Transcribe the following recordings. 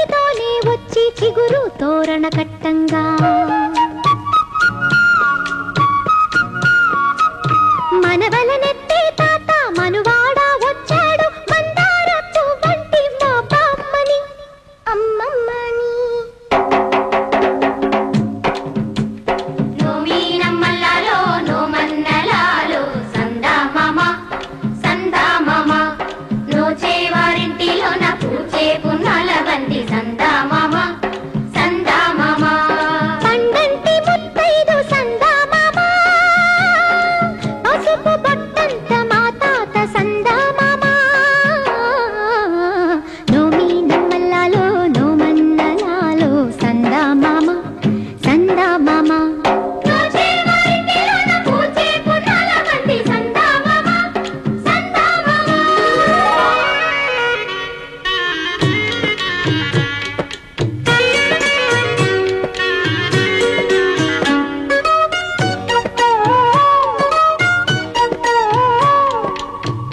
బండితోనే వచ్చి చిగురు తోరణ కట్టంగా మనవలనెత్తే తాత మనువాడ వచ్చాడు మందారపు వంటి మా బామ్మని అమ్మమ్మని నోమీనమ్మల్లాలో నోమన్నలాలో సందా మామ నోచేవారింటిలో నా పూచే పున్నాల బంది సందా మామ పండంటి ముత్తైదు సందా మామ పసుపు బట్టంత మా తాత సందా మామ నోమీనమ్మల్లాలో నోమన్నలాలో సందా మామ నోచేవారింటిలో నా పూచే పున్నాల బంది సందా మామ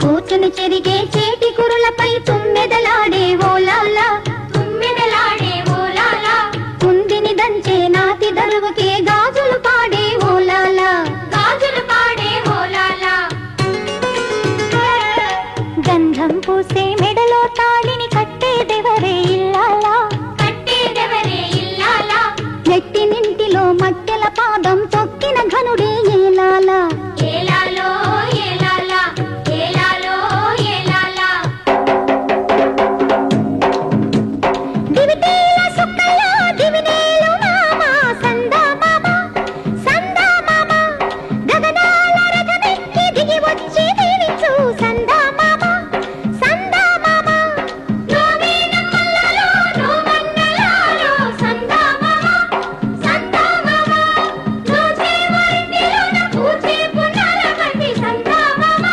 కూర్చుని చెరిగే చేటి కురులపై తుమ్మెదలాడే ఓలాలా కుందిని దంచే నాతి దరువుకే గాజులు పాడే ఓలాలా గంధం పూసే మెడలో తాళిని కట్టేదెవరే ఇల్లాలా నెట్టి నింటిలో మట్టెల పాదం తొక్కిన ఘనుడే ఏలాలా దివిటీల సుక్కల్లో దివినేలు మామ సందా మామ గగనాల రథమెక్కి దిగి వచ్చి దీవించు సందా మామ నోమీనమ్మల్లాలో నోమన్నలాలో సందా మామ నోచేవారింటిలో నా పూచే పున్నాల బండి సందా మామ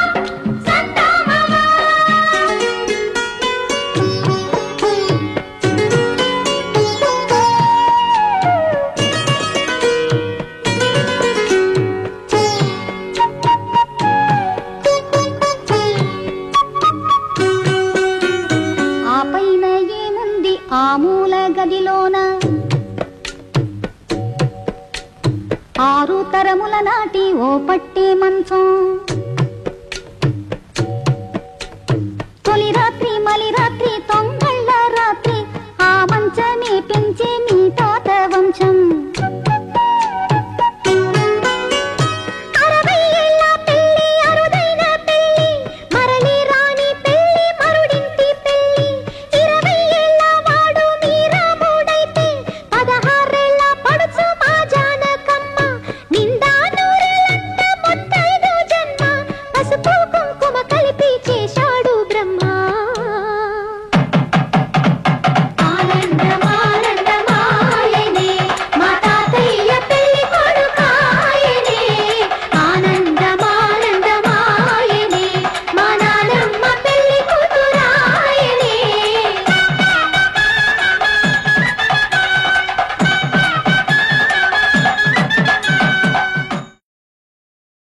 ఆ పైన ఏముంది ఆ మూల గదిలోన 6 తరముల నాటి ఓ పట్టే మంచం